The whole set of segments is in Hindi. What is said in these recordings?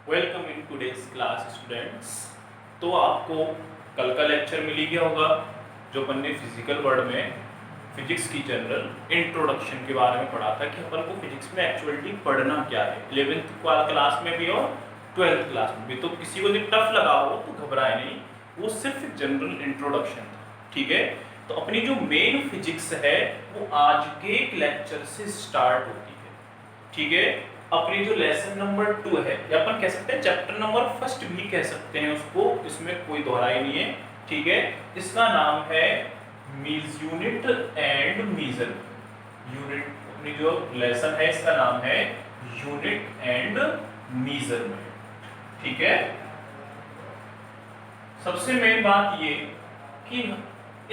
Welcome in today's class students. तो आपको कल का लेक्चर मिल ही गया होगा जो अपन ने फिजिकल वर्ल्ड में फिजिक्स की जनरल इंट्रोडक्शन के बारे में पढ़ा था कि अपन को फिजिक्स में एक्चुअली पढ़ना क्या है 11th क्लास में भी और 12th क्लास में भी। तो किसी को यदि टफ लगा हो तो घबराए नहीं, वो सिर्फ एक जनरल इंट्रोडक्शन था, ठीक है। तो अपनी जो मेन फिजिक्स है वो आज के एक लेक्चर से स्टार्ट होती है, ठीक है। अपनी जो लेसन नंबर 2 है या अपन कह सकते हैं चैप्टर नंबर फर्स्ट भी कह सकते हैं उसको, इसमें कोई दोहराई नहीं है, ठीक है। इसका नाम है मीज यूनिट एंड मीजर यूनिट। अपनी जो लेसन है इसका नाम है यूनिट एंड मीजरमेंट, ठीक है। सबसे मेन बात ये कि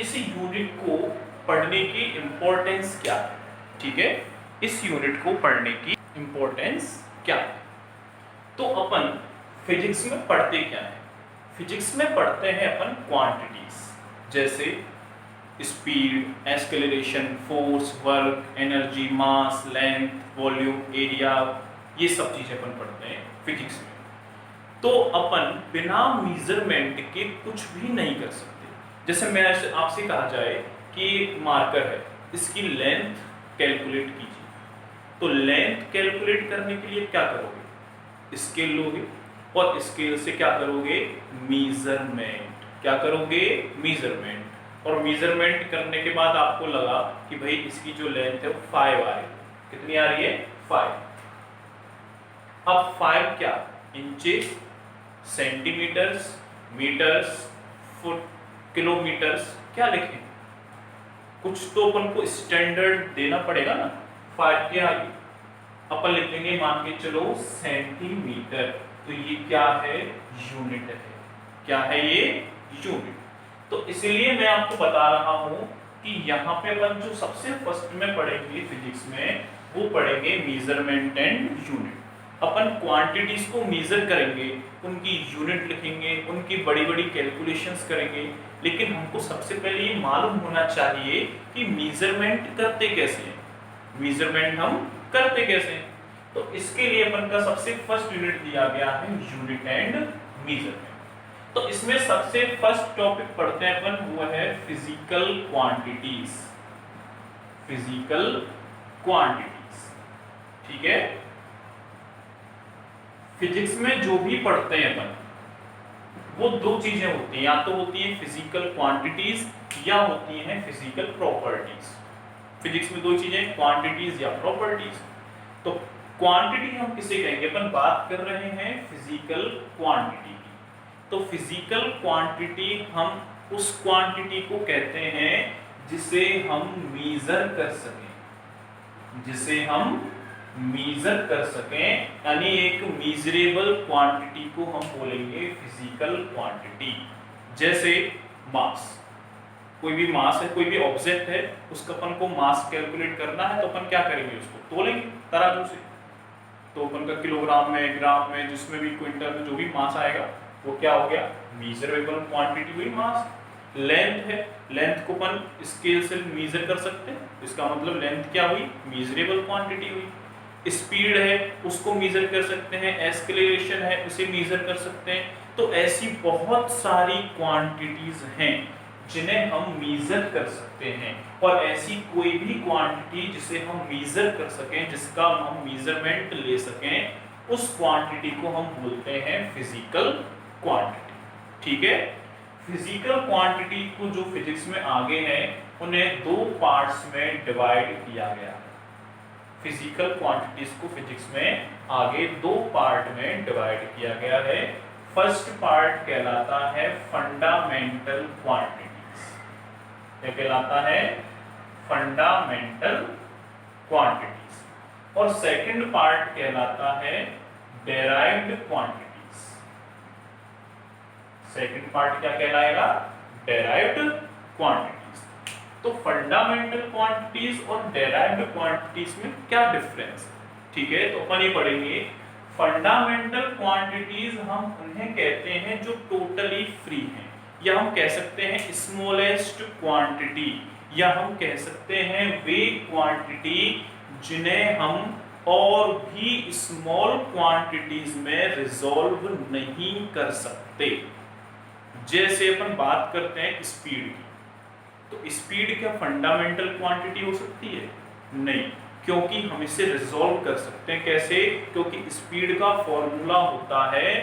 इस यूनिट को पढ़ने की इंपॉर्टेंस क्या है, ठीक है। इस यूनिट को पढ़ने की इंपॉर्टेंस क्या है। तो अपन फिजिक्स में पढ़ते क्या है? फिजिक्स में पढ़ते हैं अपन क्वांटिटीज, जैसे speed, acceleration, force, work, energy, mass, length, volume, area, ये सब चीजें अपन पढ़ते हैं फिजिक्स में। तो अपन बिना मेजरमेंट के कुछ भी नहीं कर सकते। जैसे मैं आपसे कहा जाए कि मार्कर है, इसकी लेंथ कैलकुलेट कीजिए, तो लेंथ कैलकुलेट करने के लिए क्या करोगे? स्केल लोगे और स्केल से क्या करोगे? मेजरमेंट। क्या करोगे? मेजरमेंट। और मेजरमेंट करने के बाद आपको लगा कि भाई इसकी जो लेंथ है वो 5 आ रही है। कितनी आ रही है? 5। अब 5 क्या? Inches, centimetres, metres, foot, kilometres, क्या लिखें? कुछ तो अपन को स्टैंडर्ड देना पड़ेगा ना। 5 के आगे अपन लिखेंगे, मान के चलो सेंटीमीटर, तो ये क्या है? यूनिट है। क्या है ये? यूनिट। तो इसलिए मैं आपको बता रहा हूं कि यहाँ पे अपन जो सबसे फर्स्ट में पढ़ेंगे फिजिक्स में वो पढ़ेंगे measurement and unit. Upon quantities को मेजर करेंगे, उनकी यूनिट लिखेंगे, उनकी बड़ी बड़ी कैलकुलेशंस करेंगे, लेकिन हमको सबसे पहले ये मालूम होना चाहिए कि मेजरमेंट करते कैसे हैं, मेजरमेंट हम करते कैसे हैं। तो इसके लिए अपन का सबसे फर्स्ट यूनिट दिया गया है यूनिट एंड मेजरमेंट। तो इसमें सबसे फर्स्ट टॉपिक पढ़ते हैं अपन, वो है फिजिकल क्वांटिटीज। फिजिकल क्वांटिटीज, ठीक है। फिजिक्स में जो भी पढ़ते हैं अपन, वो दो चीजें होती हैं, या तो होती है फिजिकल क्वांटिटीज या होती हैं फिजिकल प्रॉपर्टीज। फिजिक्स में दो चीजें, क्वांटिटीज या प्रॉपर्टीज। तो क्वांटिटी हम किसे कहेंगे? अपन बात कर रहे हैं फिजिकल क्वांटिटी की। तो फिजिकल क्वांटिटी हम उस क्वांटिटी को कहते हैं जिसे हम मेजर कर सकें, जिसे हम मेजर कर सकें, यानी एक मेजरेबल क्वांटिटी को हम बोलेंगे फिजिकल क्वांटिटी। जैसे मास, कोई भी मास है, कोई भी ऑब्जेक्ट है, उसका अपन को मास कैलकुलेट करना है तो अपन क्या करेंगे? उसको तोलेंगे तराजू से। तो अपन का किलोग्राम में, ग्राम में, जिसमें भी क्विंटल में जो भी मास आएगा वो क्या हो गया? मेजरेबल क्वांटिटी हुई मास। लेंथ है, लेंथ को अपन स्केल से मेजर कर सकते हैं, इसका मतलब लेंथ क्या हुई? मेजरेबल क्वांटिटी हुई। स्पीड है, उसको मेजर कर सकते हैं। एक्सेलरेशन है, उसे मेजर कर सकते हैं। तो ऐसी बहुत सारी क्वांटिटीज हैं जिन्हें हम मेजर कर सकते हैं, और ऐसी कोई भी क्वांटिटी जिसे हम मेजर कर सकें, जिसका हम मेजरमेंट ले सकें, उस क्वांटिटी को हम बोलते हैं फिजिकल क्वांटिटी, ठीक है। फिजिकल क्वांटिटी को जो फिजिक्स में आगे है उन्हें दो पार्ट्स में डिवाइड किया गया है। फिजिकल क्वांटिटीज को फिजिक्स में आगे दो पार्ट में डिवाइड किया गया है। फर्स्ट पार्ट कहलाता है फंडामेंटल क्वांटिटीज। क्या कहलाता है? Fundamental quantities. और सेकंड पार्ट कहलाता है डेराइव्ड क्वांटिटीज। सेकंड पार्ट क्या कहलाएगा? Derived quantities. तो फंडामेंटल क्वांटिटीज और डेराइव्ड क्वांटिटीज में क्या डिफरेंस है, ठीक है। तो अपन ये पढ़ेंगे, फंडामेंटल क्वांटिटीज हम उन्हें कहते हैं जो टोटली फ्री हैं, या हम कह सकते हैं स्मॉलेस्ट क्वांटिटी, या हम कह सकते हैं वे क्वांटिटी जिन्हें हम और भी स्मॉल क्वांटिटीज में रिजॉल्व नहीं कर सकते। जैसे अपन बात करते हैं स्पीड की, तो स्पीड क्या फंडामेंटल क्वांटिटी हो सकती है? नहीं, क्योंकि हम इसे रिजॉल्व कर सकते हैं। कैसे? क्योंकि स्पीड का फॉर्मूला होता है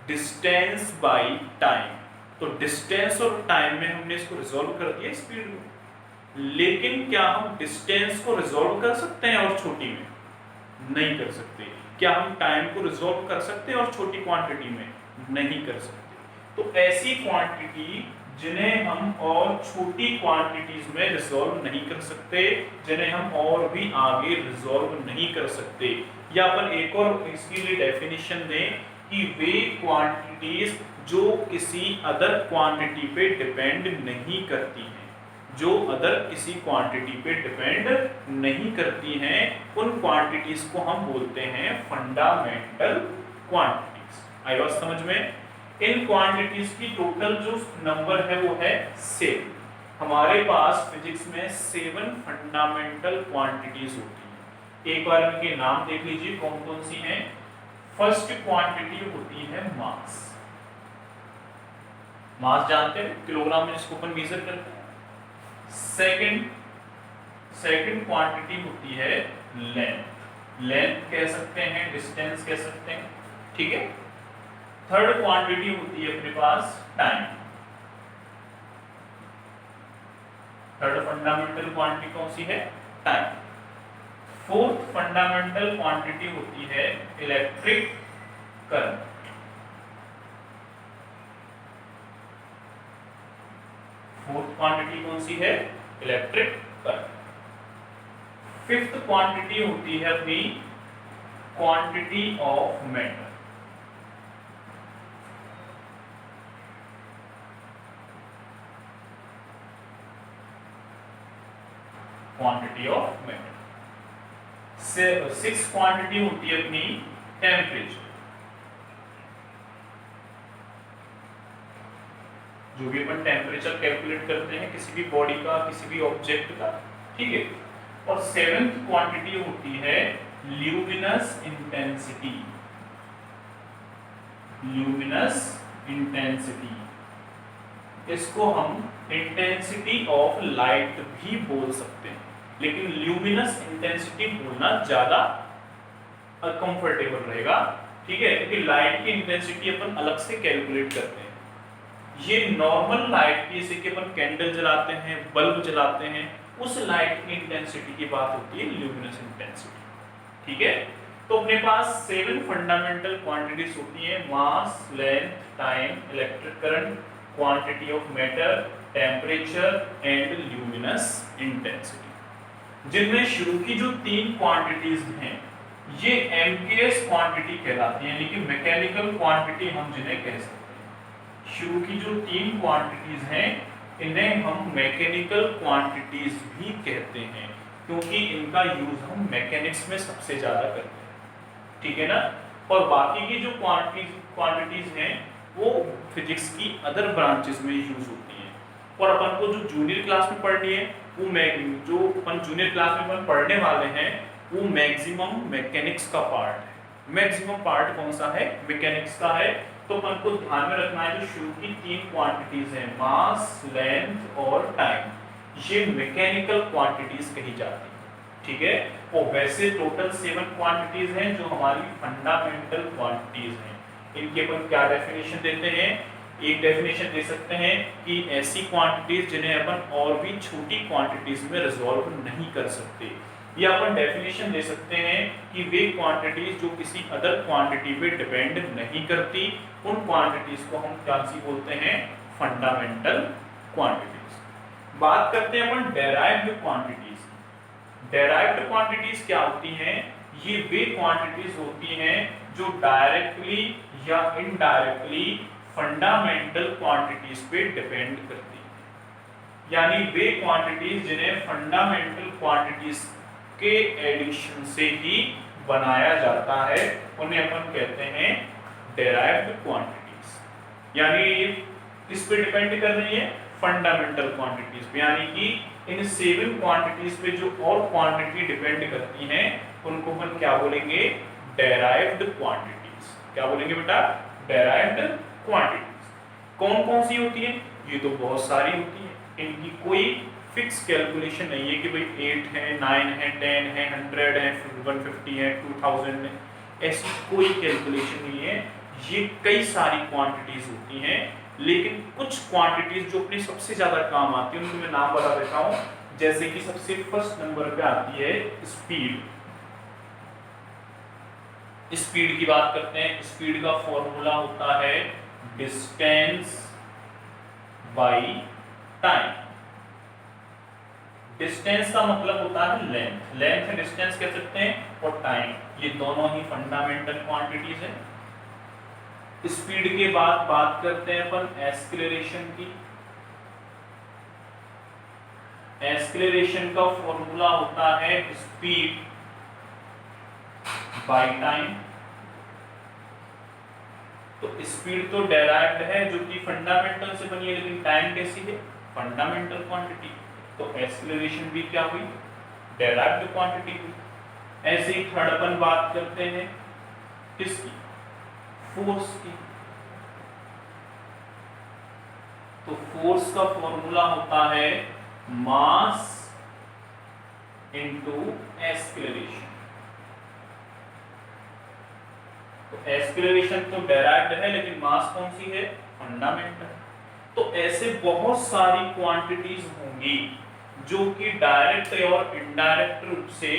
डिस्टेंस बाय टाइम। तो डिस्टेंस और टाइम में हमने इसको रिजॉल्व कर दिया स्पीड को। लेकिन क्या हम डिस्टेंस को रिजॉल्व कर सकते हैं और छोटी में? नहीं कर सकते। क्या हम टाइम को रिजॉल्व कर सकते हैं और छोटी क्वांटिटी में? नहीं कर सकते। तो ऐसी क्वांटिटी जिन्हें हम और छोटी क्वांटिटीज में रिजॉल्व नहीं कर सकते, जिन्हें हम और भी आगे रिजॉल्व नहीं कर सकते, या अपन एक और इसके लिए डेफिनेशन दें कि वे क्वांटिटीज जो किसी अदर क्वांटिटी पे डिपेंड नहीं करती हैं, जो अदर किसी क्वांटिटी पे डिपेंड नहीं करती हैं, उन क्वांटिटीज को हम बोलते हैं फंडामेंटल क्वांटिटीज। आई बात समझ में? इन क्वांटिटीज की टोटल जो नंबर है वो है 7। हमारे पास फिजिक्स में 7 फंडामेंटल क्वांटिटीज होती हैं। एक बार इनके नाम देख लीजिए कौन कौन सी हैं। फर्स्ट क्वांटिटी होती है मास। मास जानते हैं, किलोग्राम में जिसको अपन मेजर करते हैं। सेकंड क्वांटिटी होती है लेंथ। लेंथ कह सकते हैं, डिस्टेंस कह सकते हैं, ठीक है। थर्ड क्वांटिटी होती है अपने पास टाइम। थर्ड फंडामेंटल क्वांटिटी कौन सी है? टाइम। फोर्थ फंडामेंटल क्वांटिटी होती है इलेक्ट्रिक करंट। फोर्थ क्वांटिटी कौन सी है? Electric current. फिफ्थ क्वांटिटी होती है अपनी quantity of matter. Quantity of matter. Six quantity होती है अपनी टेम्परेचर। जो भी अपन टेम्परेचर कैलकुलेट करते हैं किसी भी बॉडी का, किसी भी ऑब्जेक्ट का, ठीक है। और सेवेंथ क्वांटिटी होती है ल्यूमिनस इंटेंसिटी। ल्यूमिनस इंटेंसिटी, इसको हम इंटेंसिटी ऑफ लाइट भी बोल सकते हैं, लेकिन ल्यूमिनस इंटेंसिटी बोलना ज्यादा कंफर्टेबल रहेगा, ठीक है, क्योंकि लाइट की इंटेंसिटी अपन अलग से कैलकुलेट करते हैं। ये नॉर्मल लाइट की, जैसे कि अपन कैंडल जलाते हैं, बल्ब जलाते हैं, उस लाइट की इंटेंसिटी की बात होती है ल्यूमिनस इंटेंसिटी, ठीक है। तो अपने पास 7 फंडामेंटल क्वांटिटीज होती हैं, mass, length, time, electric current, quantity of matter, temperature and luminous intensity. जिनमें शुरू की जो 3 क्वांटिटीज हैं ये एमकेएस क्वांटिटी कहलाती है, यानी कि मैकेनिकल क्वांटिटी हम जिन्हें कह सकते हैं। शुरू की जो 3 क्वांटिटीज हैं इन्हें हम मैकेनिकल क्वांटिटीज भी कहते हैं, क्योंकि इनका यूज हम मैकेनिक्स में सबसे ज्यादा करते हैं, ठीक है ना। और बाकी की जो क्वांटिटीज हैं वो फिजिक्स की अदर ब्रांचेस में यूज होती हैं। और अपन को जो जूनियर क्लास में पढ़नी है वो जो अपन जूनियर क्लास में अपन पढ़ने वाले हैं वो मैक्सिमम मैकेनिक्स का पार्ट है। मैक्सिमम पार्ट कौन सा है? मैकेनिक्स का है। तो अपन को ध्यान में रखना है जो शुरू की 3 क्वांटिटीज हैं, मास, लेंथ और टाइम, ये मैकेनिकल क्वांटिटीज कही जाती है, ठीक है। और वैसे टोटल 7 क्वांटिटीज हैं जो हमारी फंडामेंटल क्वांटिटीज हैं। इनके अपन क्या डेफिनेशन देते हैं? एक डेफिनेशन दे सकते हैं कि ऐसी क्वांटिटीज जिन्हें अपन और भी छोटी क्वांटिटीज में रिजॉल्व नहीं कर सकते, या अपन डेफिनेशन दे सकते हैं कि वे क्वांटिटीज जो किसी अदर क्वांटिटी पे डिपेंड नहीं करती, उन क्वांटिटीज को हम क्या बोलते हैं? Fundamental quantities. बात करते हैं अपन डेराइव्ड क्वांटिटीज। डेराइव्ड क्वांटिटीज क्या होती हैं? ये वे क्वांटिटीज होती हैं जो डायरेक्टली या इनडायरेक्टली फंडामेंटल क्वांटिटीज पे डिपेंड करती हैं, यानी वे क्वांटिटीज जिन्हें फंडामेंटल क्वांटिटीज के एडिशन से ही बनाया जाता है उन्हें अपन कहते हैं डेराइव्ड क्वांटिटीज। यानी किस पे डिपेंड कर रही है? फंडामेंटल क्वांटिटीज पे। यानी कि इन 7 क्वांटिटीज पे जो और क्वांटिटी डिपेंड करती हैं उनको अपन क्या बोलेंगे, डेराइव्ड क्वांटिटीज। क्या बोलेंगे बेटा, डेराइव्ड क्वांटिटीज। कौन कौन सी होती है, ये तो बहुत सारी होती है, इनकी कोई फिक्स कैलकुलेशन नहीं है कि भाई 8 है, 9 है, 10 है, 100 है, 150 है, 2000 है, ऐसी कोई कैलकुलेशन नहीं है। ये कई सारी क्वांटिटीज होती हैं, लेकिन कुछ क्वांटिटीज जो अपने सबसे ज्यादा काम आती है उनको मैं नाम बता देता हूं। जैसे कि सबसे फर्स्ट नंबर पे आती है स्पीड। स्पीड की बात करते हैं। स्पीड का फॉर्मूला होता है डिस्टेंस बाई टाइम। डिस्टेंस का मतलब होता है लेंथ, लेंथ है डिस्टेंस कह सकते हैं, और टाइम, ये दोनों ही फंडामेंटल क्वांटिटीज है। स्पीड के बाद बात करते हैं अपन एक्सीलरेशन की। एक्सीलरेशन का फॉर्मूला होता है स्पीड बाय टाइम। तो स्पीड तो डेराइव्ड है जो कि फंडामेंटल से बनी है, लेकिन टाइम कैसी है, फंडामेंटल क्वांटिटी। तो एक्सीलरेशन भी क्या हुई, डेराइव्ड क्वांटिटी हुई। ऐसे ही थर्ड अपन बात करते हैं किसकी, फोर्स की। तो फोर्स का फॉर्मूला होता है मास इनटू एक्सीलरेशन। तो एक्सीलरेशन तो डायरेक्ट है, लेकिन मास कौन सी है, फंडामेंटल। तो ऐसे बहुत सारी क्वांटिटीज होंगी जो कि डायरेक्ट और इनडायरेक्ट रूप से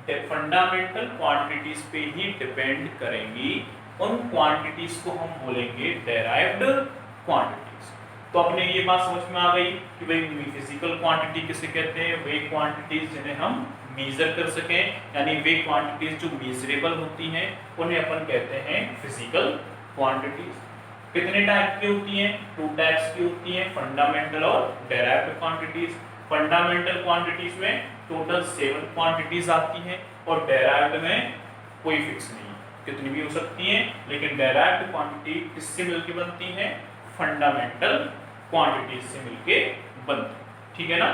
फंडामेंटल क्वांटिटीज पे ही डिपेंड करेंगी। उन क्वांटिटीज को हम बोलेंगे डेराइव्ड क्वांटिटीज। तो अपने ये बात समझ में आ गई कि भाई फिजिकल क्वांटिटी किसे कहते हैं, वे क्वांटिटीज जिन्हें हम मेजर कर सकें, यानी वे क्वांटिटीज जो मेजरेबल होती हैं उन्हें अपन कहते हैं फिजिकल क्वांटिटीज। कितने टाइप की होती हैं, 2 टाइप्स की होती हैं, फंडामेंटल और डेराइव्ड क्वांटिटीज। फंडामेंटल क्वांटिटीज में टोटल 7 क्वांटिटीज आती हैं, और डेराइव्ड में कोई फिक्स नहीं, कितनी भी हो सकती हैं, लेकिन डेराइव्ड क्वांटिटी किससे मिलकर बनती हैं, फंडामेंटल क्वांटिटीज से मिलके बनती। ठीक है ना।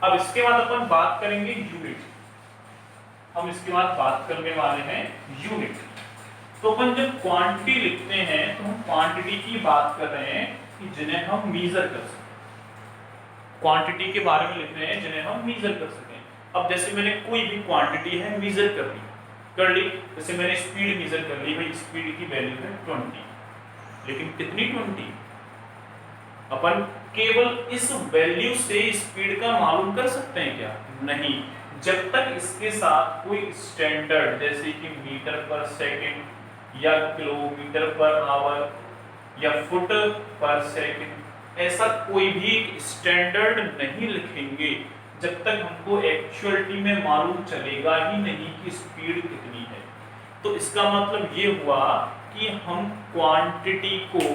अब इसके बाद अपन बात करेंगे यूनिट। हम इसके बाद बात करने वाले हैं यूनिट। तो अपन जब क्वांटिटी लिखते हैं तो हम क्वांटिटी की बात कर रहे हैं कि जिन्हें हम मेजर कर सकें। क्वांटिटी के बारे में लिख रहे हैं जिन्हें हम मेजर कर सकें। अब जैसे मैंने कोई भी क्वांटिटी है मेजर कर ली, जैसे मैंने स्पीड मेजर कर ली, भाई स्पीड की वैल्यू है 20, लेकिन कितनी 20, अपन केवल इस वैल्यू से स्पीड का मालूम कर सकते हैं क्या, नहीं। जब तक इसके साथ कोई स्टैंडर्ड जैसे कि मीटर पर सेकंड या किलोमीटर पर आवर या फुट पर सेकंड, ऐसा कोई भी स्टैंडर्ड नहीं लिखेंगे, जब तक हमको एक्चुअलिटी में मालूम चलेगा ही नहीं कि स्पीड कितनी है। तो इसका मतलब ये हुआ कि हम क्वांटिटी को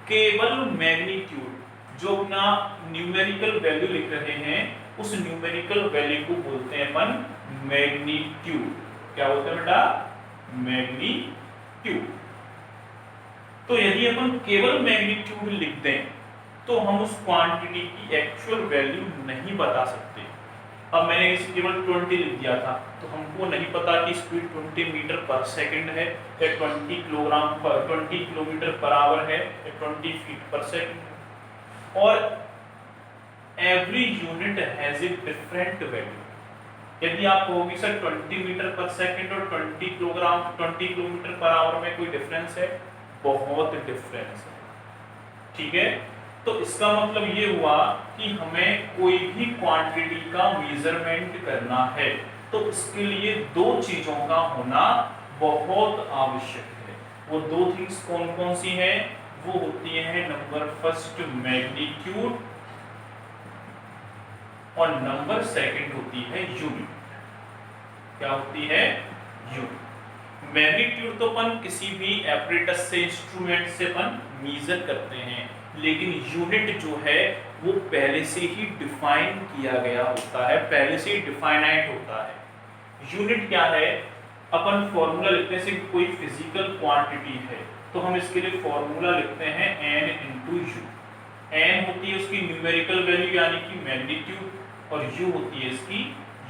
केवल मैग्नीट्यूड, जो अपना न्यूमेरिकल वैल्यू लिख रहे हैं, उस न्यूमेरिकल वैल्यू को बोलते हैं अपन मैग्नीट्यूड। क्या बोलते हैं बेटा, मैग्नीट्यूड। तो यदि अपन केवल मैग्नीट्यूड लिख दें तो हम उस क्वांटिटी की एक्चुअल वैल्यू नहीं बता सकते। अब मैंने इसे केवल 20 लिख दिया था, तो हमको नहीं पता कि स्पीड 20 मीटर पर सेकंड है या 20 किलोग्राम पर 20 किलोमीटर पर आवर है या 20 फीट पर सेकंड। और every unit has a different value. यदि आप कहोगे सर 20 मीटर पर सेकंड और 20 किलोमीटर पर आवर में कोई डिफरेंस है, बहुत डिफरेंस है। ठीक है। तो इसका मतलब ये हुआ कि हमें कोई भी क्वांटिटी का मेजरमेंट करना है तो इसके लिए 2 चीजों का होना बहुत आवश्यक है। वो 2 थिंग्स कौन कौन सी हैं, वो होती है नंबर फर्स्ट मैग्नीट्यूड और नंबर सेकंड होती है यूनिट। क्या होती है, यूनिट। मैग्नीट्यूड तो अपन किसी भी एपरेटस से, इंस्ट्रूमेंट से अपन मेजर करते हैं, लेकिन यूनिट जो है वो पहले से ही डिफाइन किया गया होता है, पहले से ही डिफाइनाइट होता है। यूनिट क्या है, अपन फॉर्मूला लिखते हैं, कोई फिजिकल क्वांटिटी है तो हम इसके लिए फॉर्मूला लिखते हैं n इंटू यू। n होती है उसकी न्यूमेरिकल वैल्यू यानी कि मैग्नीट्यूड, और u होती है इसकी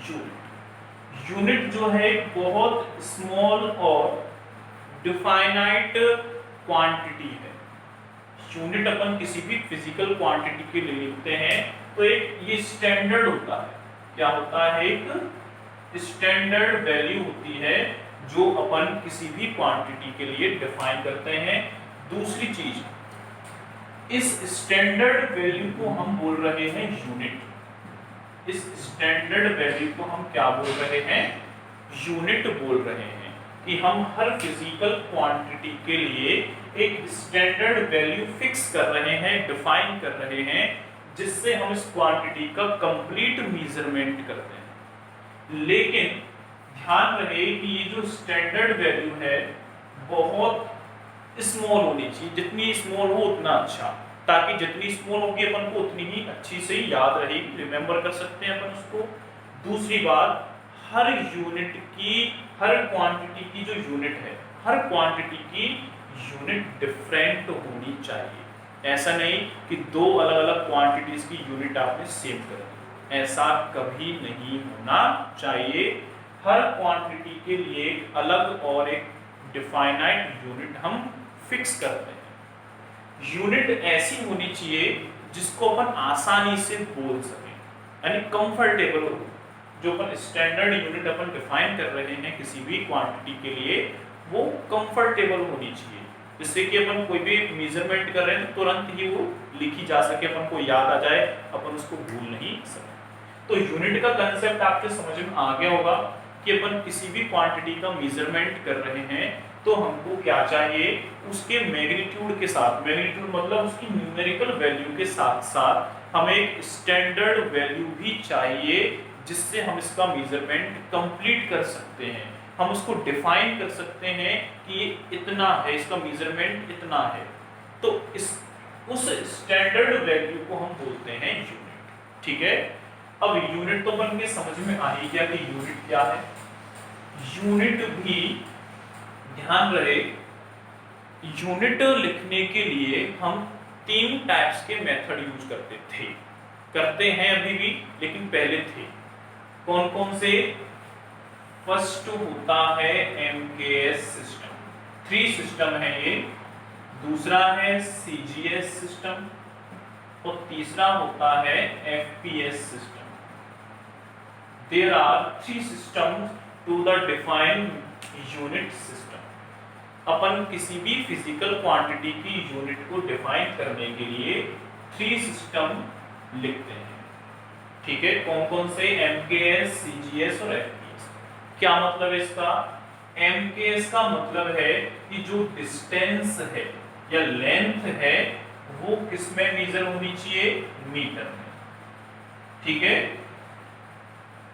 यूनिट। यूनिट जो है बहुत स्मॉल और डिफाइनाइट क्वांटिटी है। यूनिट अपन किसी भी फिजिकल क्वांटिटी के लिए लिखते हैं तो एक ये स्टैंडर्ड होता है। क्या होता है? एक स्टैंडर्ड वैल्यू होती है जो अपन किसी भी क्वांटिटी के लिए डिफाइन करते हैं। दूसरी चीज, इस स्टैंडर्ड वैल्यू को हम बोल रहे हैं यूनिट। इस स्टैंडर्ड वैल्यू को हम क्या बोल रहे हैं? यूनिट बोल रहे हैं कि हम हर फिजिकल क्वांटिटी के लिए एक स्टैंडर्ड वैल्यू फिक्स कर रहे हैं, डिफाइन कर रहे हैं, जिससे हम इस क्वांटिटी का कंप्लीट मेजरमेंट करते हैं। लेकिन ध्यान रहे कि ये जो स्टैंडर्ड वैल्यू है बहुत स्मॉल होनी चाहिए। जितनी स्मॉल हो उतना अच्छा, ताकि जितनी स्मॉल होगी अपन को उतनी ही अच्छी से याद रहेगी, रिमेंबर कर सकते हैं अपन उसको। दूसरी बात, हर यूनिट की, हर क्वांटिटी की जो यूनिट है, हर क्वांटिटी की यूनिट डिफरेंट होनी चाहिए। ऐसा नहीं कि दो अलग अलग क्वांटिटीज की यूनिट आपने सेम कर दी, ऐसा कभी नहीं होना चाहिए। हर क्वांटिटी के लिए एक अलग और एक डिफाइनाइट यूनिट हम फिक्स करते हैं। यूनिट ऐसी होनी चाहिए जिसको अपन आसानी से बोल सकें, यानी कंफर्टेबल हो। जो अपन स्टैंडर्ड यूनिट अपन डिफाइन कर रहे हैं किसी भी क्वांटिटी के लिए, वो कंफर्टेबल होनी चाहिए, जिससे कि अपन कोई भी मेजरमेंट कर रहे हैं तो तुरंत ही वो लिखी जा सके, अपन को याद आ जाए, अपन उसको भूल नहीं सके। तो यूनिट का कंसेप्ट आपके समझ में आ गया होगा कि अपन किसी भी क्वांटिटी का मेजरमेंट कर रहे हैं तो हमको क्या चाहिए? उसके मैग्नीट्यूड के साथ, मैग्नीट्यूड मतलब उसकी न्यूमेरिकल वैल्यू के साथ साथ हमें एक स्टैंडर्ड वैल्यू भी चाहिए, जिससे हम इसका मेजरमेंट कंप्लीट कर सकते हैं। हम उसको डिफाइन कर सकते हैं कि ये इतना है, इसका मेजरमेंट इतना है। तो उस स्टैंडर्ड वैल्यू को हम बोलते हैं यूनिट। ठीक है, अब यूनिट तो बन के समझ में आ ही गया कि यूनिट क्या है। यूनिट भी ध्यान रहे, यूनिट लिखने के लिए हम 3 टाइप्स के मेथड यूज करते थे, करते हैं अभी भी, लेकिन पहले थे। कौन कौन से? फर्स्ट होता है MKS सिस्टम, 3 सिस्टम है ये। दूसरा है CGS सिस्टम और तीसरा होता है FPS system. There are 3 systems to the define unit system। अपन किसी भी फिजिकल क्वांटिटी की यूनिट को डिफाइन करने के लिए 3 सिस्टम लिखते हैं। ठीक है, कौन कौन से? MKS, CGS और FPS। क्या मतलब है इसका? MKS का मतलब है कि जो डिस्टेंस है या लेंथ है वो किस में मेजर होनी चाहिए? मीटर में। ठीक है,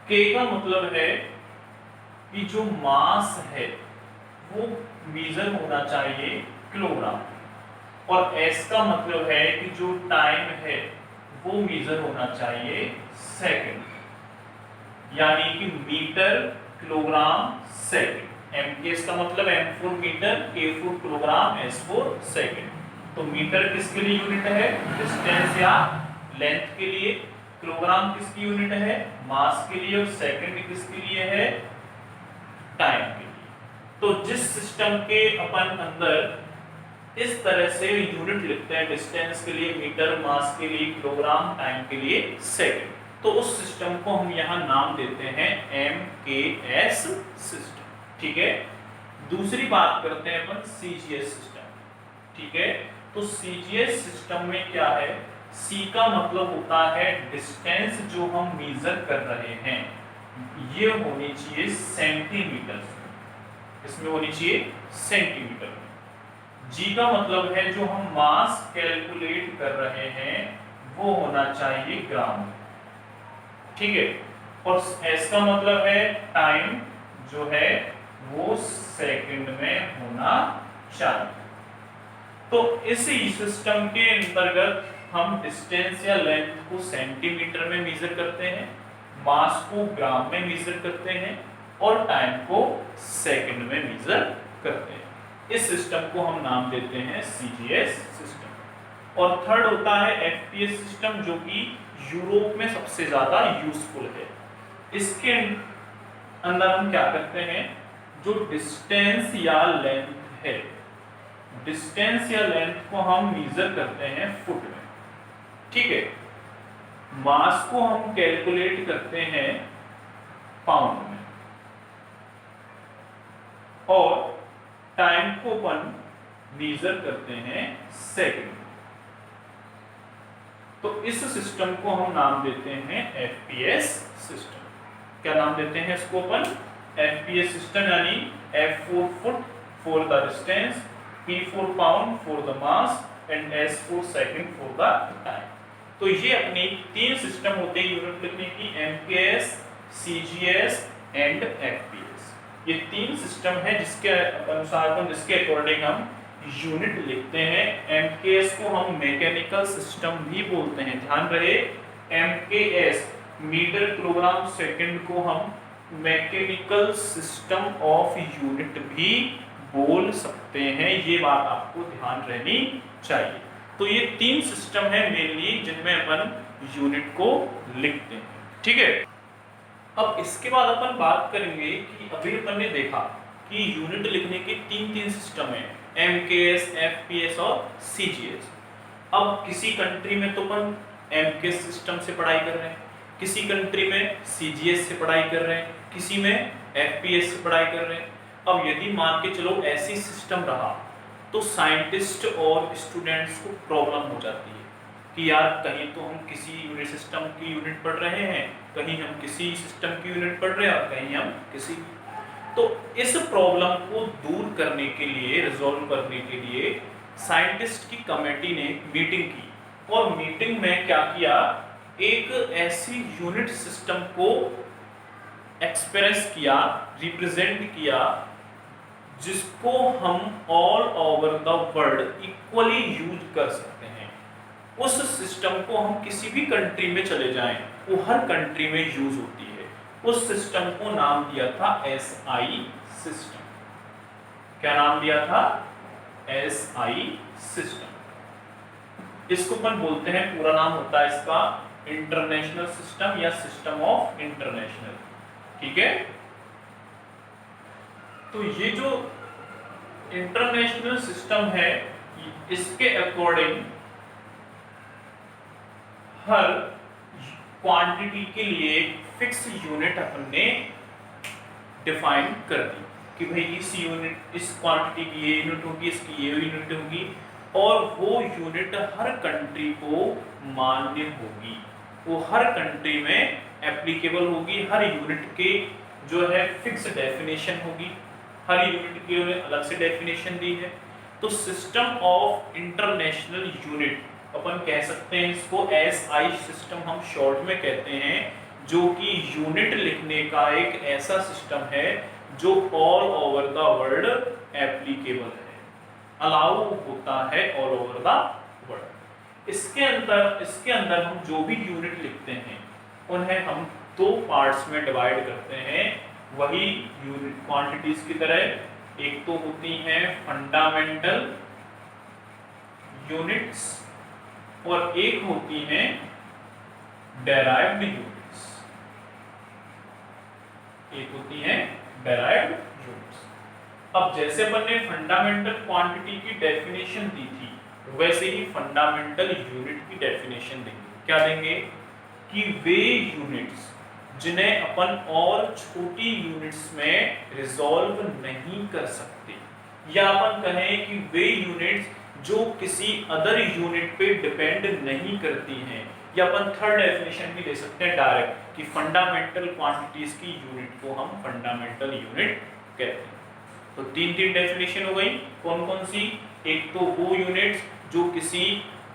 K का मतलब है कि जो मास है वो मेजर होना चाहिए किलोग्राम, और S का मतलब है कि जो टाइम है वो मेजर होना चाहिए सेकंड, यानी कि मीटर, किलोग्राम, सेकंड। MKS का मतलब M for metre, K for kilogram, S for second. तो मीटर किसके लिए यूनिट है? डिस्टेंस या लेंथ के लिए। किलोग्राम किसकी यूनिट है? मास के लिए। और सेकंड किसके लिए है? टाइम के लिए। तो जिस सिस्टम के अपन अंदर इस तरह से यूनिट लिखते हैं, डिस्टेंस के लिए मीटर, मास के लिए किलोग्राम, टाइम के लिए सेकंड, तो उस सिस्टम को हम यहाँ नाम देते हैं MKS सिस्टम। ठीक है, दूसरी बात करते हैं अपन CGS सिस्टम। ठीक है, तो CGS सिस्टम में क्या है? C का मतलब होता है डिस्टेंस जो हम मेजर कर रहे हैं ये होनी चाहिए सेंटीमीटर में, इसमें होनी चाहिए सेंटीमीटर में। G का मतलब है जो हम मास कैलकुलेट कर रहे हैं वो होना चाहिए ग्राम में। ठीक है, और S का मतलब है टाइम जो है वो सेकंड में होना चाहिए। तो इसी सिस्टम के अंतर्गत हम डिस्टेंस या लेंथ को सेंटीमीटर में मेजर करते हैं, मास को ग्राम में मेजर करते हैं और टाइम को सेकंड में मेजर करते हैं। इस सिस्टम को हम नाम देते हैं CGS सिस्टम। और थर्ड होता है FPS सिस्टम, जो कि यूरोप में सबसे ज्यादा यूजफुल है। इसके अंदर हम क्या करते हैं, जो डिस्टेंस या लेंथ है, डिस्टेंस या लेंथ को हम मेजर करते हैं फुट में, ठीक है। मास को हम कैलकुलेट करते हैं पाउंड में, और टाइम को अपन मेजर करते हैं सेकंड में। तो इस सिस्टम को हम नाम देते हैं एफपीएस सिस्टम। क्या नाम देते हैं इसको अपन? एफपीएस सिस्टम, यानी F for foot for the distance, P for pound for the mass and S for second for the time. तो ये अपनी तीन सिस्टम होते हैं यूनिट लिखने की, एमकेएस, सीजीएस एंड एफपीएस। ये तीन सिस्टम है जिसके अनुसार, जिसके अकॉर्डिंग हम यूनिट लिखते हैं। एमकेएस को हम मैकेनिकल सिस्टम भी बोलते हैं, ध्यान रहे। एमकेएस मीटर किलोग्राम सेकंड को हम मैकेनिकल सिस्टम ऑफ यूनिट भी बोल सकते हैं, ये बात आपको ध्यान रहनी चाहिए। तो ये तीन सिस्टम है मेनली जिनमें अपन यूनिट को लिखते हैं, ठीक है। अब इसके बाद अपन बात करेंगे कि अभी अपन ने देखा कि यूनिट लिखने के तीन सिस्टम है, एमकेएस, एफपीएस और सीजीएस। अब किसी कंट्री में तो अपन एमकेएस सिस्टम से पढ़ाई कर रहे हैं, किसी कंट्री में सीजीएस से पढ़ाई कर रहे हैं, किसी में एफपीएस से पढ़ाई कर रहे हैं। अब यदि मान के चलो ऐसी सिस्टम रहा तो साइंटिस्ट और स्टूडेंट्स को प्रॉब्लम हो जाती है कि यार कहीं तो हम किसी यूनिट सिस्टम की यूनिट पढ़ रहे हैं, कहीं हम किसी सिस्टम की यूनिट पढ़ रहे हैं और कहीं हम किसी। तो इस प्रॉब्लम को दूर करने के लिए, रिजॉल्व करने के लिए साइंटिस्ट की कमेटी ने मीटिंग की, और मीटिंग में क्या किया, एक ऐसी यूनिट सिस्टम को एक्सप्रेस किया, रिप्रेजेंट किया, जिसको हम all over the world equally use कर सकते हैं। उस सिस्टम को हम किसी भी कंट्री में चले जाएं, वो हर कंट्री में यूज होती है। उस सिस्टम को नाम दिया था एसआई सिस्टम। क्या नाम दिया था? SI system. इसको अपन बोलते हैं, पूरा नाम होता है इसका इंटरनेशनल सिस्टम या सिस्टम ऑफ इंटरनेशनल, ठीक है। तो ये जो इंटरनेशनल सिस्टम है, इसके अकॉर्डिंग हर क्वांटिटी के लिए फिक्स यूनिट अपन ने डिफाइन कर दी कि भाई इस यूनिट, इस क्वांटिटी की ये यूनिट होगी, इसकी ये यूनिट होगी, और वो यूनिट हर कंट्री को मान्य होगी, वो हर कंट्री में एप्लीकेबल होगी। हर यूनिट के जो है फिक्स डेफिनेशन होगी, हर यूनिट की उन्हें अलग से डेफिनेशन दी है। तो सिस्टम ऑफ इंटरनेशनल यूनिट अपन कह सकते हैं इसको, एसआई सिस्टम हम शॉर्ट में कहते हैं, जो कि यूनिट लिखने का एक ऐसा सिस्टम है जो all over the world applicable है, अलाउ होता है ऑल ओवर द वर्ल्ड। इसके अंदर हम जो भी यूनिट लिखते हैं उन्हें हम दो पार्ट्स में डिवाइड करते हैं, वही यूनिट क्वांटिटीज की तरह। एक तो होती हैं फंडामेंटल यूनिट्स और एक होती हैं डेराइव्ड यूनिट्स। एक होती हैं डेराइव्ड यूनिट्स। अब जैसे अपन ने फंडामेंटल क्वांटिटी की डेफिनेशन दी थी, वैसे ही फंडामेंटल यूनिट की डेफिनेशन देंगे। क्या देंगे कि वे यूनिट्स जिन्हें अपन और छोटी यूनिट्स में रिजॉल्व नहीं कर सकते, या अपन कहें कि वे यूनिट्स जो किसी अदर यूनिट पे डिपेंड नहीं करती हैं, या अपन थर्ड डेफिनेशन भी दे सकते हैं डायरेक्ट कि फंडामेंटल क्वांटिटीज की यूनिट को हम फंडामेंटल यूनिट कहते हैं। तो तीन डेफिनेशन हो गई, कौन कौन सी? एक तो वो यूनिट्स जो किसी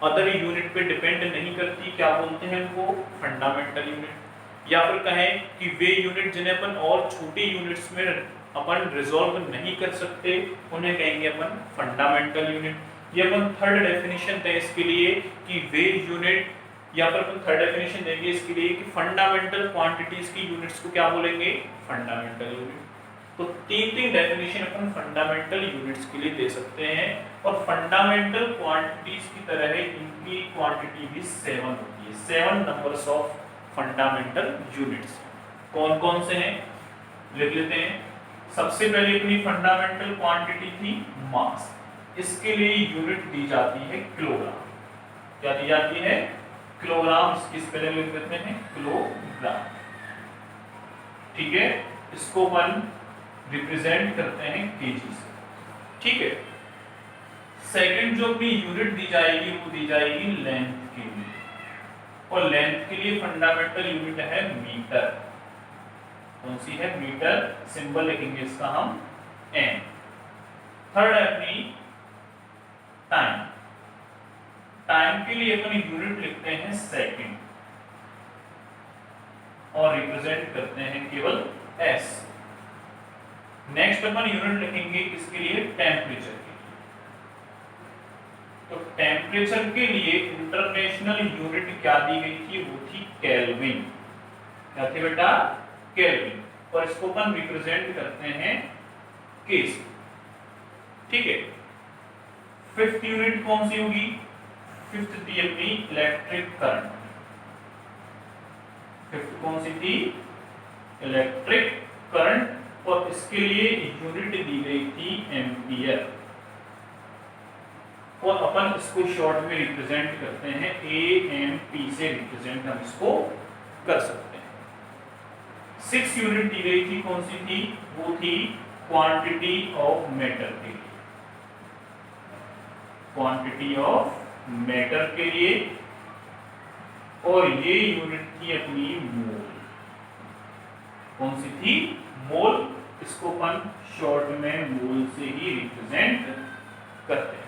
अदर यूनिट पे डिपेंड नहीं करती, क्या बोलते हैं उनको? Fundamental unit. या फिर कहें कि वे यूनिट जिन्हें अपन और छोटी यूनिट्स में अपन रिजॉल्व नहीं कर सकते, उन्हें कहेंगे अपन फंडामेंटल यूनिट। ये अपन थर्ड डेफिनेशन दें इसके लिए कि वे यूनिट, या फिर अपन थर्ड डेफिनेशन देंगे इसके लिए कि फंडामेंटल क्वांटिटीज की यूनिट्स को क्या बोलेंगे? Fundamental unit. तो तीन डेफिनेशन अपन फंडामेंटल यूनिट्स के लिए दे सकते हैं, और फंडामेंटल क्वांटिटीज की तरह इनकी क्वांटिटी भी 7 होती है। 7 नंबर्स ऑफ फंडामेंटल यूनिट्स कौन कौन से हैं? लिख लेते हैं। सबसे पहले अपनी फंडामेंटल क्वांटिटी थी मास, इसके लिए यूनिट दी जाती है किलोग्राम। क्या दी जाती है? किलोग्राम। इसकी स्पेलिंग लिख देते हैं किलोग्राम। ठीक है, इसको अपन रिप्रेजेंट करते हैं केजी से। ठीक है, सेकंड जो अपनी यूनिट दी जाएगी वो दी जाएगी लेंथ के लिए, और लेंथ के लिए फंडामेंटल यूनिट है मीटर। कौन सी है? मीटर। सिंबल लिखेंगे इसका हम एम। थर्ड है अपनी टाइम। टाइम के लिए अपन यूनिट लिखते हैं सेकंड और रिप्रेजेंट करते हैं केवल एस। नेक्स्ट अपन यूनिट लिखेंगे किसके लिए? टेम्परेचर के लिए। तो टेम्परेचर के लिए इंटरनेशनल यूनिट क्या दी गई थी? वो थी केल्विन। क्या थी बेटा? केल्विन। और इसको अपन रिप्रेजेंट करते हैं के से। ठीक है, फिफ्थ यूनिट कौन सी होगी? फिफ्थ थी अपनी इलेक्ट्रिक करंट। फिफ्थ कौन सी थी? इलेक्ट्रिक करंट, और इसके लिए यूनिट दी गई थी एम्पियर, और अपन इसको शॉर्ट में रिप्रेजेंट करते हैं एएमपी से रिप्रेजेंट हम इसको कर सकते हैं। सिक्स यूनिट दी गई थी, कौन सी थी? वो थी क्वांटिटी ऑफ मैटर के लिए। क्वांटिटी ऑफ मैटर के लिए, और ये यूनिट थी अपनी मोल। कौन सी थी? मोल। इसको अपन शॉर्ट में मोल से ही रिप्रेजेंट करते हैं।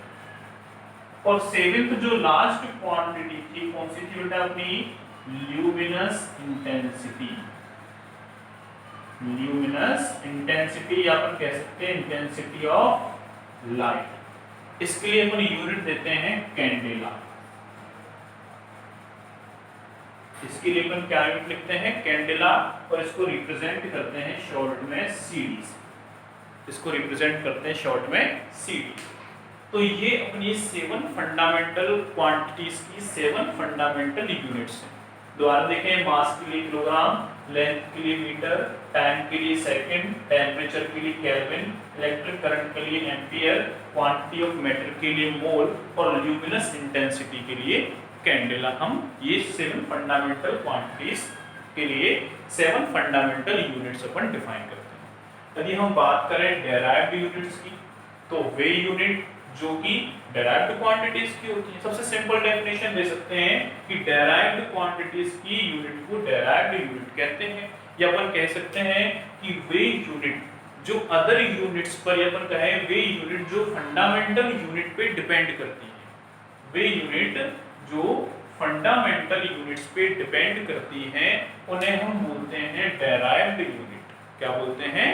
और सेवेंथ जो लास्ट क्वांटिटी थी, कौन सी थी बेटा? अपनी ल्यूमिनस इंटेंसिटी। ल्यूमिनस इंटेंसिटी, या अपन कह सकते हैं इंटेंसिटी ऑफ लाइट। इसके लिए अपन यूनिट देते हैं कैंडेला। इसके लिए अपन क्या यूनिट लिखते हैं? कैंडेला, और इसको रिप्रेजेंट करते हैं शॉर्ट में सीडी से। इसको रिप्रेजेंट करते हैं शॉर्ट में सीडी। तो ये अपनी 7 फंडामेंटल क्वांटिटीज की 7 फंडामेंटल यूनिट्स हैं। दोबारा देखें, मास के लिए किलोग्राम, लेंथ के लिए मीटर, टाइम के लिए सेकंड, टेम्परेचर के लिए केल्विन, इलेक्ट्रिक करंट के लिए एम्पियर, क्वांटिटी ऑफ मैटर के लिए मोल, और ल्यूमिनस इंटेंसिटी के लिए कैंडेला। हम ये 7 फंडामेंटल क्वांटिटीज के लिए 7 फंडामेंटल यूनिट्स अपन डिफाइन करते हैं। यदि हम बात करें डेराइव्ड यूनिट्स की, तो वे यूनिट जो कि डेराइव्ड क्वांटिटीज की होती है। सबसे सिंपल डेफिनेशन दे सकते हैं कि डेराइव्ड क्वांटिटीज की यूनिट को डेराइव्ड यूनिट कहते हैं, या अपन कह सकते हैं कि वे यूनिट जो अदर यूनिट्स पर, या अपन कहें वे यूनिट जो फंडामेंटल यूनिट पे डिपेंड करती है। वे यूनिट जो फंडामेंटल यूनिट्स पे डिपेंड करती हैं, उन्हें हम बोलते हैं डेराइव्ड यूनिट। क्या बोलते हैं?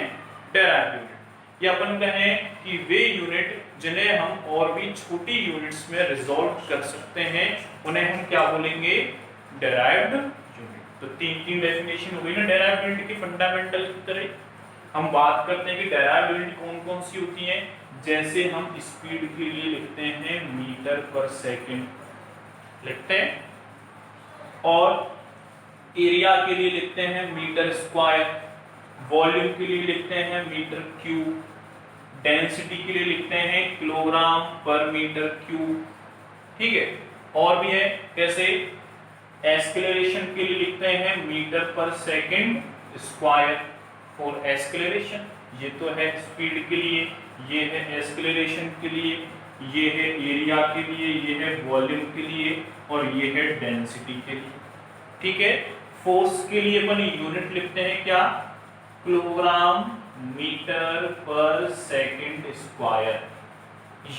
Derived unit. या अपन कहें कि वे यूनिट जिन्हें हम और भी छोटी यूनिट्स में रिजॉल्व कर सकते हैं, उन्हें हम क्या बोलेंगे? Derived unit. तो तीन डेफिनेशन हो गई ना डेराइव्ड यूनिट की फंडामेंटल की तरह। हम बात करते हैं कि डेराइव्ड यूनिट कौन कौन सी होती हैं। जैसे हम स्पीड के लिए लिखते हैं मीटर पर सेकंड लिखते हैं, और एरिया के लिए लिखते हैं मीटर स्क्वायर, वॉल्यूम के लिए लिखते हैं मीटर क्यूब, डेंसिटी के लिए लिखते हैं किलोग्राम पर मीटर क्यूब। ठीक है, और भी है, कैसे एक्सेलरेशन के लिए लिखते हैं मीटर पर सेकंड स्क्वायर फॉर एक्सेलरेशन। ये तो है स्पीड के लिए, ये है एक्सेलरेशन के लिए, ये है एरिया के लिए, ये है वॉल्यूम के लिए, और ये है डेंसिटी के लिए। ठीक है, फोर्स के लिए अपन यूनिट लिखते हैं क्या? किलोग्राम मीटर पर सेकंड स्क्वायर।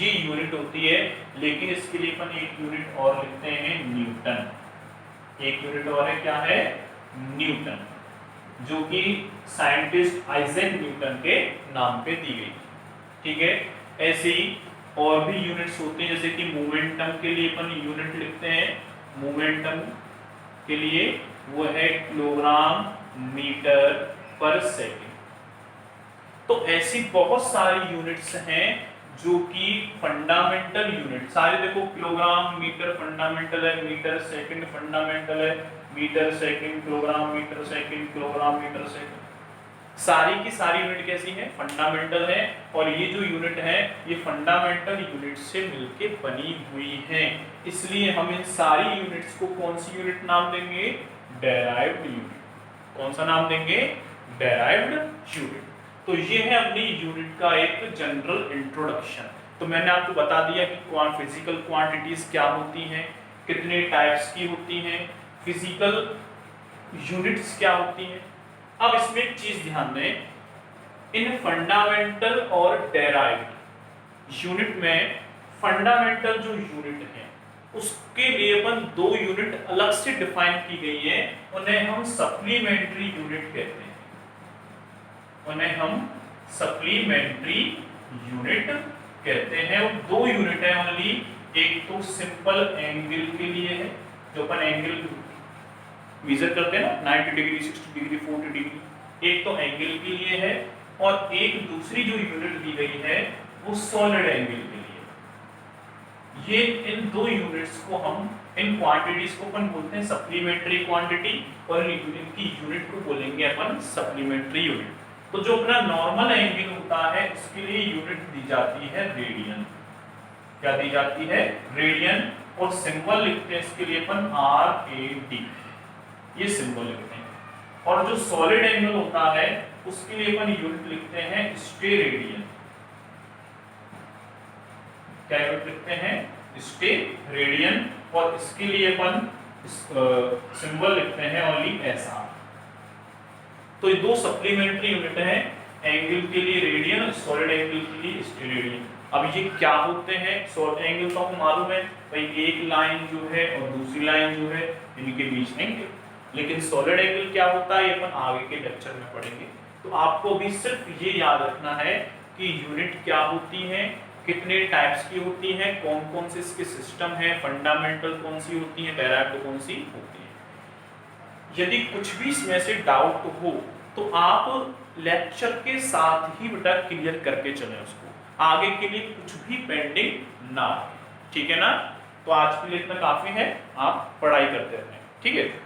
ये यूनिट होती है, लेकिन इसके लिए अपन एक यूनिट और लिखते हैं न्यूटन। एक यूनिट और है, क्या है? न्यूटन, जो कि साइंटिस्ट आइजैक न्यूटन के नाम पे दी गई। ठीक है, ऐसे ही और भी यूनिट्स होते हैं, जैसे कि मोमेंटम के लिए अपन यूनिट लिखते हैं। मोमेंटम के लिए वो है किलोग्राम मीटर पर सेकंड। तो ऐसी बहुत सारी यूनिट्स हैं जो कि फंडामेंटल यूनिट, सारे देखो, किलोग्राम मीटर फंडामेंटल है, मीटर सेकंड फंडामेंटल है, metre second kilogram metre second kilogram metre second. सारी की सारी यूनिट कैसी है, फंडामेंटल है, और ये जो यूनिट है ये फंडामेंटल यूनिट से मिलके बनी हुई है, इसलिए हम इन सारी यूनिट्स को कौन सी यूनिट नाम देंगे, डेराइव्ड यूनिट। कौन सा नाम देंगे, डेराइव्ड यूनिट। तो ये है अपनी यूनिट का एक जनरल इंट्रोडक्शन। तो मैंने आपको बता दिया कि फिजिकल क्वांटिटीज क्या होती हैं, कितने टाइप्स की होती हैं, फिजिकल यूनिट्स क्या होती हैं। अब इसमें एक चीज ध्यान दें, इन फंडामेंटल और डेराइव्ड यूनिट में फंडामेंटल जो यूनिट है उसके लिए अपन दो यूनिट अलग से डिफाइन की गई है, उन्हें हम सप्लीमेंट्री यूनिट कहते हैं। उन्हें हम सप्लीमेंट्री यूनिट कहते हैं। वो दो यूनिट है ओनली, एक तो सिंपल एंगल के लिए है, जो अपन एंगल मेजर करते हैं ना 90 डिग्री, 60 डिग्री, 40 डिग्री, एक तो एंगल के लिए है, और एक दूसरी जो यूनिट दी गई है वो सॉलिड एंगल के लिए। ये इन दो यूनिट्स को हम, इन क्वांटिटीज को अपन बोलते हैं सप्लीमेंट्री क्वांटिटी, और इनकी यूनिट को बोलेंगे अपन सप्लीमेंट्री यूनिट। तो जो अपना नॉर्मल एंगल होता है उसके लिए यूनिट दी जाती है रेडियन। क्या दी जाती है, रेडियन, और सिंबल लिखते हैं इसके लिए अपन RAD, ये सिंबल लिखते हैं। और जो सॉलिड एंगल होता है उसके लिए अपन यूनिट लिखते हैं स्टेरेडियन। क्या यूनिट लिखते हैं, स्टेरेडियन, और इसके लिए अपन सिंबल लिखते हैं ओनली SR। तो ये दो सप्लीमेंट्री यूनिट हैं, एंगल के लिए रेडियन, सॉलिड एंगल के लिए स्टेरेडियन। अब ये क्या होते हैं, सॉलिड एंगल तो आपको मालूम है भाई, एक लाइन जो है और दूसरी लाइन जो है इनके बीच एंगल। लेकिन सॉलिड एंगल क्या होता है ये अपन आगे के लेक्चर में पढ़ेंगे। तो आपको भी सिर्फ ये याद रखना है कि यूनिट क्या होती है, कितने टाइप्स की होती हैं, कौन कौन से इसके सिस्टम है, फंडामेंटल कौन सी होती है, डेराइव्ड कौन सी होती है। यदि कुछ भी इसमें से डाउट हो तो आप लेक्चर के साथ ही बेटा क्लियर करके चलें उसको, आगे के लिए कुछ भी पेंडिंग ना हो, ठीक है ना। तो आज के लिए इतना काफी है, आप पढ़ाई करते रहें, ठीक है।